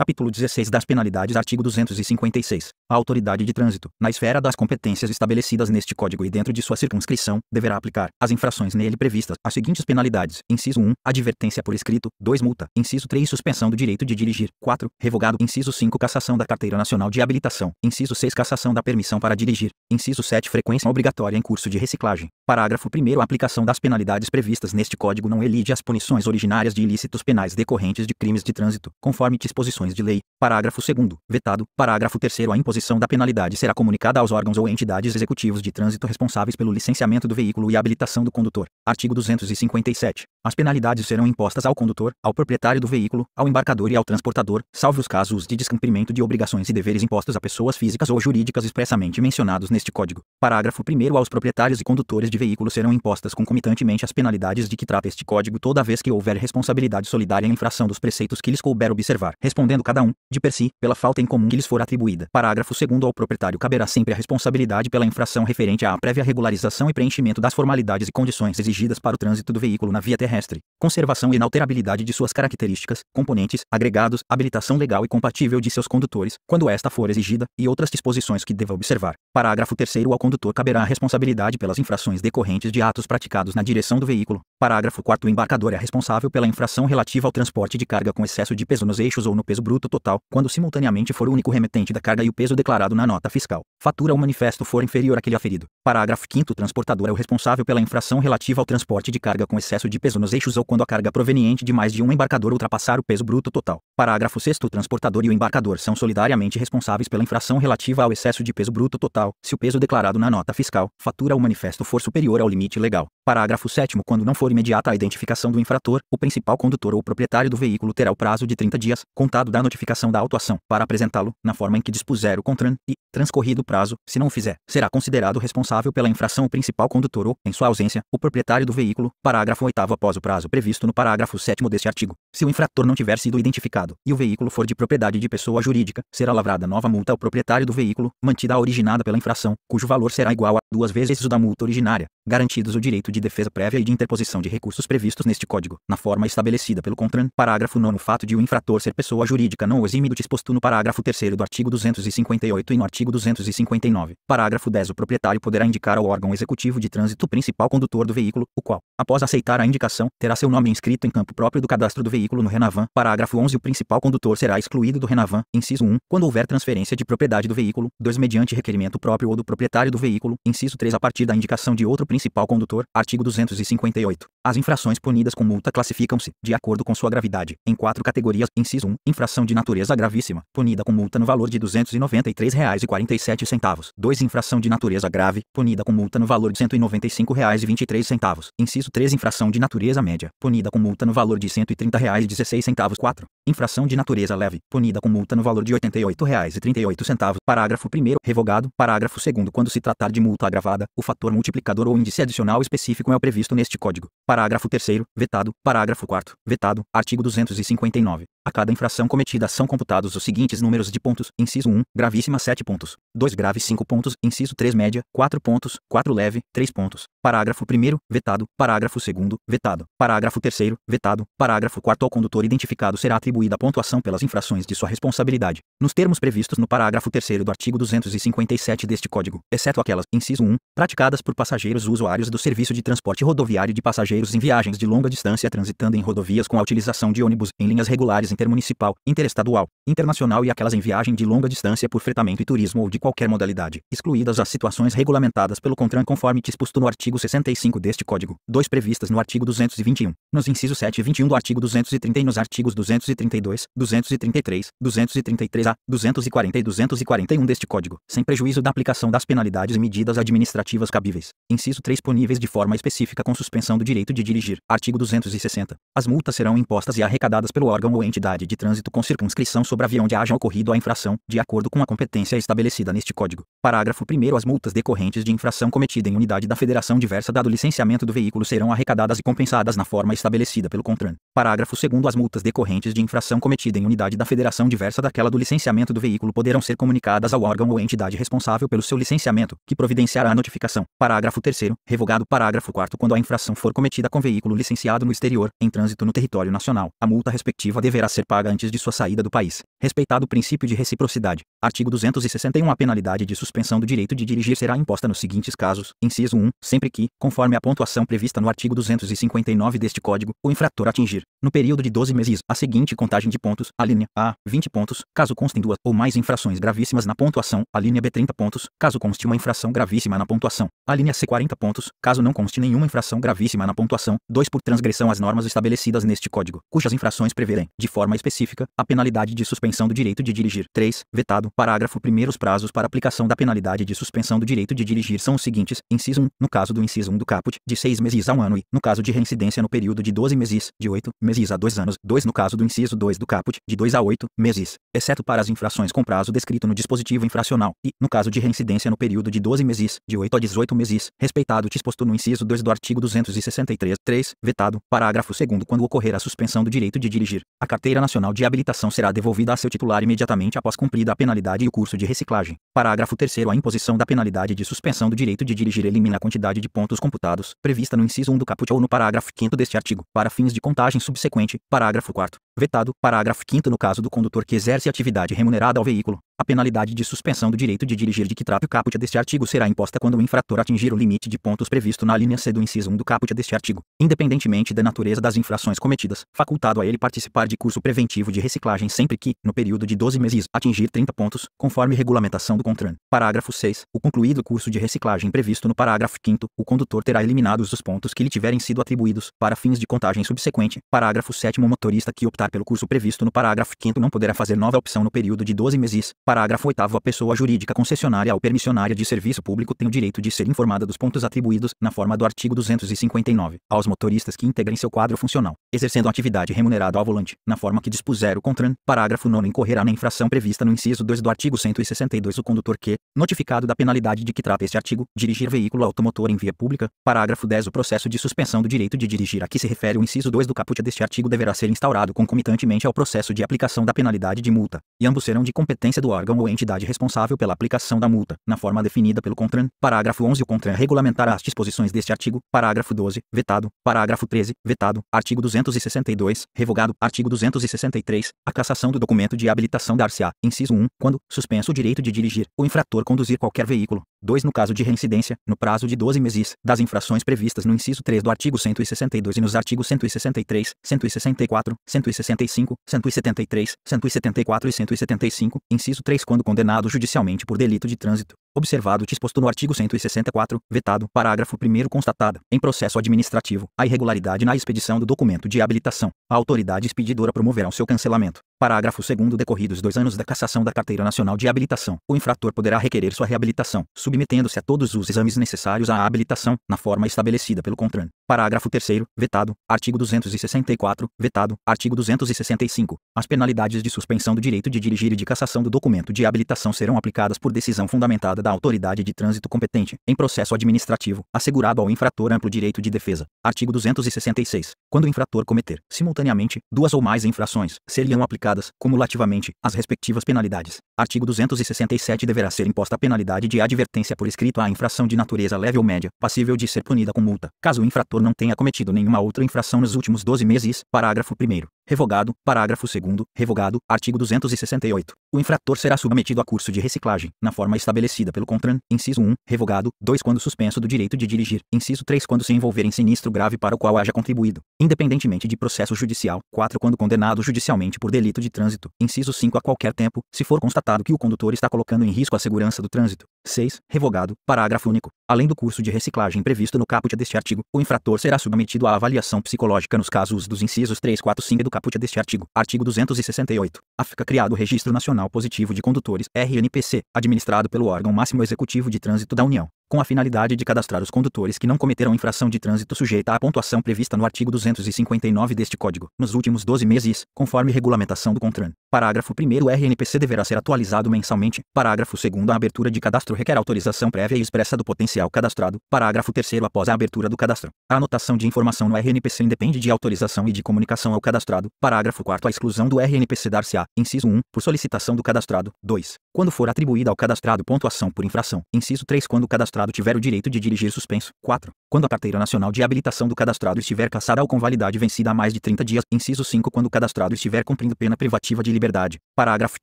Capítulo 16 das penalidades. Artigo 256. A autoridade de trânsito, na esfera das competências estabelecidas neste Código e dentro de sua circunscrição, deverá aplicar às infrações nele previstas as seguintes penalidades: inciso 1, advertência por escrito; 2, multa; inciso 3, suspensão do direito de dirigir; 4, revogado; inciso 5, cassação da carteira nacional de habilitação; inciso 6, cassação da permissão para dirigir; inciso 7, frequência obrigatória em curso de reciclagem. Parágrafo 1º. A aplicação das penalidades previstas neste Código não elide as punições originárias de ilícitos penais decorrentes de crimes de trânsito, conforme disposições de lei. Parágrafo 2º. Vetado. Parágrafo 3º. A imposição da penalidade será comunicada aos órgãos ou entidades executivos de trânsito responsáveis pelo licenciamento do veículo e habilitação do condutor. Artigo 257. As penalidades serão impostas ao condutor, ao proprietário do veículo, ao embarcador e ao transportador, salvo os casos de descumprimento de obrigações e deveres impostos a pessoas físicas ou jurídicas expressamente mencionados neste Código. Parágrafo 1º. Aos proprietários e condutores de veículos serão impostas concomitantemente as penalidades de que trata este Código toda vez que houver responsabilidade solidária em infração dos preceitos que lhes couber observar, respondendo cada um, de per si, pela falta em comum que lhes for atribuída. Parágrafo 2º. Ao proprietário caberá sempre a responsabilidade pela infração referente à prévia regularização e preenchimento das formalidades e condições exigidas para o trânsito do veículo na via terrestre, conservação e inalterabilidade de suas características, componentes, agregados, habilitação legal e compatível de seus condutores, quando esta for exigida, e outras disposições que deva observar. Parágrafo 3º. Ao condutor caberá a responsabilidade pelas infrações decorrentes de atos praticados na direção do veículo. Parágrafo 4º. O embarcador é responsável pela infração relativa ao transporte de carga com excesso de peso nos eixos ou no peso bruto total, quando simultaneamente for o único remetente da carga e o peso declarado na nota fiscal, fatura ou manifesto for inferior àquele aferido. Parágrafo 5º. O transportador é o responsável pela infração relativa ao transporte de carga com excesso de peso nos eixos ou quando a carga proveniente de mais de um embarcador ultrapassar o peso bruto total. Parágrafo 6º. O transportador e o embarcador são solidariamente responsáveis pela infração relativa ao excesso de peso bruto total, se o peso declarado na nota fiscal, fatura ou manifesto for superior ao limite legal. Parágrafo 7º. Quando não for imediata a identificação do infrator, o principal condutor ou proprietário do veículo terá o prazo de 30 dias, contado da notificação da autuação, para apresentá-lo, na forma em que dispuser o CONTRAN, e, transcorrido o prazo, se não o fizer, será considerado responsável pela infração o principal condutor ou, em sua ausência, o proprietário do veículo. Parágrafo 8º. Após o prazo previsto no parágrafo 7º deste artigo, se o infrator não tiver sido identificado, e o veículo for de propriedade de pessoa jurídica, será lavrada nova multa ao proprietário do veículo, mantida a originada pela infração, cujo valor será igual a 2 vezes o da multa originária, garantidos o direito de defesa prévia e de interposição de recursos previstos neste Código, na forma estabelecida pelo CONTRAN. Parágrafo 9º. O fato de o infrator ser pessoa jurídica não o exime do disposto no parágrafo 3º do artigo 258 e no artigo 259. Parágrafo 10º. O proprietário poderá indicar ao órgão executivo de trânsito o principal condutor do veículo, o qual, após aceitar a indicação, terá seu nome inscrito em campo próprio do cadastro do veículo no RENAVAN. Parágrafo 11º. O principal condutor será excluído do RENAVAN, inciso 1, quando houver transferência de propriedade do veículo; 2, mediante requerimento próprio ou do proprietário do veículo; inciso 3, a partir da indicação de outro principal condutor. Artigo 258. As infrações punidas com multa classificam-se, de acordo com sua gravidade, em 4 categorias. Inciso 1, infração de natureza gravíssima, punida com multa no valor de R$ 293,47. 2, infração de natureza grave, punida com multa no valor de R$ 195,23. Inciso 3, infração de natureza média, punida com multa no valor de R$ 130,16. 4, infração de natureza leve, punida com multa no valor de R$ 88,38. Parágrafo 1º. Revogado. Parágrafo 2º. Quando se tratar de multa agravada, o fator multiplicador ou índice adicional específico é o previsto neste Código. Parágrafo 3º. Vetado. Parágrafo 4º. Vetado. Artigo 259. A cada infração cometida são computados os seguintes números de pontos: inciso 1, gravíssima 7 pontos, 2, grave 5 pontos, inciso 3, média 4 pontos, 4, leve 3 pontos. Parágrafo 1º. Vetado. Parágrafo 2º. Vetado. Parágrafo 3º. Vetado. Parágrafo 4º. Ao condutor identificado será atribuída a pontuação pelas infrações de sua responsabilidade, nos termos previstos no parágrafo 3º do artigo 257 deste Código, exceto aquelas, inciso 1, praticadas por passageiros usuários do serviço de transporte rodoviário de passageiros em viagens de longa distância transitando em rodovias com a utilização de ônibus em linhas regulares intermunicipal, interestadual, internacional e aquelas em viagem de longa distância por fretamento e turismo ou de qualquer modalidade, excluídas as situações regulamentadas pelo CONTRAN conforme disposto no artigo 65 deste Código. 2, previstas no artigo 221, nos incisos 7 e 21 do artigo 230 e nos artigos 232, 233, 233-A, 240 e 241 deste Código, sem prejuízo da aplicação das penalidades e medidas administrativas cabíveis. Inciso 3, puníveis de forma específica com suspensão do direito de dirigir. Artigo 260. As multas serão impostas e arrecadadas pelo órgão ou entidade de trânsito com circunscrição sobre a via onde haja ocorrido a infração, de acordo com a competência estabelecida neste Código. Parágrafo 1º. As multas decorrentes de infração cometida em unidade da federação diversa da do licenciamento do veículo serão arrecadadas e compensadas na forma estabelecida pelo CONTRAN. Parágrafo 2º. As multas decorrentes de infração cometida em unidade da federação diversa daquela do licenciamento do veículo poderão ser comunicadas ao órgão ou entidade responsável pelo seu licenciamento, que providenciará a notificação. Parágrafo 3º. Revogado. Parágrafo 4º. Quando a infração for cometida com veículo licenciado no exterior, em trânsito no território nacional, a multa respectiva deverá ser paga antes de sua saída do país, respeitado o princípio de reciprocidade. Artigo 261. A penalidade de suspensão do direito de dirigir será imposta nos seguintes casos: inciso 1, sempre que, conforme a pontuação prevista no artigo 259 deste Código, o infrator atingir, no período de 12 meses, a seguinte contagem de pontos: alínea A, 20 pontos, caso constem duas ou mais infrações gravíssimas na pontuação; alínea B, 30 pontos, caso conste uma infração gravíssima na pontuação; alínea C, 40 pontos, caso não conste nenhuma infração gravíssima na pontuação; 2, por transgressão às normas estabelecidas neste Código, cujas infrações preverem, de forma específica, a penalidade de suspensão do direito de dirigir. 3. Vetado. Parágrafo 1º. Os prazos para aplicação da penalidade de suspensão do direito de dirigir são os seguintes: inciso 1, no caso do inciso 1 do caput, de 6 meses a 1 ano e, no caso de reincidência no período de 12 meses, de 8 meses a 2 anos. 2. No caso do inciso 2 do caput, de 2 a 8 meses, exceto para as infrações com prazo descrito no dispositivo infracional e, no caso de reincidência no período de 12 meses, de 8 a 18 meses, respeitado o disposto no inciso 2 do artigo 263. 3. Vetado. Parágrafo 2º. Quando ocorrer a suspensão do direito de dirigir, a carteira nacional de habilitação será devolvida a seu titular imediatamente após cumprida a penalidade e o curso de reciclagem. Parágrafo 3º. A imposição da penalidade de suspensão do direito de dirigir elimina a quantidade de pontos computados, prevista no inciso 1 do caput ou no parágrafo 5º deste artigo, para fins de contagem subsequente. Parágrafo 4º. Vetado. Parágrafo 5º. No caso do condutor que exerce atividade remunerada ao veículo, a penalidade de suspensão do direito de dirigir de que trata o caput deste artigo será imposta quando o infrator atingir o limite de pontos previsto na linha C do inciso 1 do caput deste artigo, independentemente da natureza das infrações cometidas, facultado a ele participar de curso preventivo de reciclagem sempre que, no período de 12 meses, atingir 30 pontos, conforme regulamentação do CONTRAN. Parágrafo 6. O concluído o curso de reciclagem previsto no parágrafo 5º, o condutor terá eliminados os pontos que lhe tiverem sido atribuídos, para fins de contagem subsequente. Parágrafo 7º. O motorista que optar pelo curso previsto no parágrafo 5º não poderá fazer nova opção no período de 12 meses. Parágrafo 8º. A pessoa jurídica concessionária ou permissionária de serviço público tem o direito de ser informada dos pontos atribuídos, na forma do artigo 259, aos motoristas que integrem seu quadro funcional, exercendo atividade remunerada ao volante, na forma que dispuser o CONTRAN. Parágrafo 9º. Incorrerá na infração prevista no inciso 2 do artigo 162 o condutor que, notificado da penalidade de que trata este artigo, dirigir veículo automotor em via pública. Parágrafo 10º. O processo de suspensão do direito de dirigir a que se refere o inciso 2 do caput deste artigo deverá ser instaurado concomitantemente ao processo de aplicação da penalidade de multa, e ambos serão de competência do órgão ou entidade responsável pela aplicação da multa, na forma definida pelo CONTRAN. Parágrafo 11º. O CONTRAN regulamentará as disposições deste artigo. Parágrafo 12º. Vetado. Parágrafo 13º. Vetado. Artigo 262. Revogado. Artigo 263. A cassação do documento de habilitação dar-se-á, inciso 1, quando, suspenso o direito de dirigir, o infrator conduzir qualquer veículo. 2. No caso de reincidência, no prazo de 12 meses, das infrações previstas no inciso 3 do artigo 162 e nos artigos 163, 164, 165, 173, 174 e 175, inciso 3, quando condenado judicialmente por delito de trânsito, observado o disposto no artigo 164, vetado. Parágrafo 1º. Constatada, em processo administrativo, a irregularidade na expedição do documento de habilitação, a autoridade expedidora promoverá o seu cancelamento. Parágrafo 2º. Decorridos 2 anos da cassação da carteira nacional de habilitação, o infrator poderá requerer sua reabilitação, submetendo-se a todos os exames necessários à habilitação, na forma estabelecida pelo CONTRAN. Parágrafo 3º. Vetado. Artigo 264. Vetado. Artigo 265. As penalidades de suspensão do direito de dirigir e de cassação do documento de habilitação serão aplicadas por decisão fundamentada da autoridade de trânsito competente, em processo administrativo, assegurado ao infrator amplo direito de defesa. Artigo 266. Quando o infrator cometer, simultaneamente, 2 ou mais infrações, ser-lhe-ão aplicadas, cumulativamente, as respectivas penalidades. Artigo 267. Deverá ser imposta a penalidade de advertência por escrito à infração de natureza leve ou média, passível de ser punida com multa, caso o infrator não tenha cometido nenhuma outra infração nos últimos 12 meses. Parágrafo 1º. Revogado. Parágrafo 2º. Revogado. Artigo 268. O infrator será submetido a curso de reciclagem, na forma estabelecida pelo CONTRAN. Inciso 1. Revogado. 2. Quando suspenso do direito de dirigir. Inciso 3. Quando se envolver em sinistro grave para o qual haja contribuído, independentemente de processo judicial. 4. Quando condenado judicialmente por delito de trânsito. Inciso 5. A qualquer tempo, se for constatado que o condutor está colocando em risco a segurança do trânsito. 6. Revogado. Parágrafo único. Além do curso de reciclagem previsto no caput deste artigo, o infrator será submetido à avaliação psicológica nos casos dos incisos 3, 4 e 5 do caput deste artigo. Artigo 268. Fica criado o Registro Nacional Positivo de Condutores, RNPC, administrado pelo órgão máximo executivo de trânsito da União, com a finalidade de cadastrar os condutores que não cometerão infração de trânsito sujeita à pontuação prevista no artigo 259 deste Código, nos últimos 12 meses, conforme regulamentação do CONTRAN. Parágrafo 1º. O RNPC deverá ser atualizado mensalmente. Parágrafo 2º. A abertura de cadastro requer autorização prévia e expressa do potencial cadastrado. Parágrafo 3º. Após a abertura do cadastro, a anotação de informação no RNPC independe de autorização e de comunicação ao cadastrado. Parágrafo 4º. A exclusão do RNPC dar-se-á, inciso 1, por solicitação do cadastrado. 2. Quando for atribuída ao cadastrado pontuação por infração. Inciso 3. Quando o cadastrado cadastrado tiver o direito de dirigir suspenso. 4. Quando a carteira nacional de habilitação do cadastrado estiver cassada ou com validade vencida há mais de 30 dias. Inciso 5. Quando o cadastrado estiver cumprindo pena privativa de liberdade. Parágrafo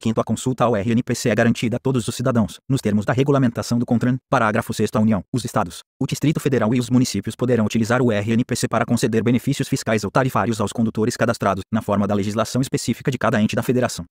5º. A consulta ao RNPC é garantida a todos os cidadãos, nos termos da regulamentação do CONTRAN. Parágrafo 6º. A União, os Estados, o Distrito Federal e os municípios poderão utilizar o RNPC para conceder benefícios fiscais ou tarifários aos condutores cadastrados, na forma da legislação específica de cada ente da Federação.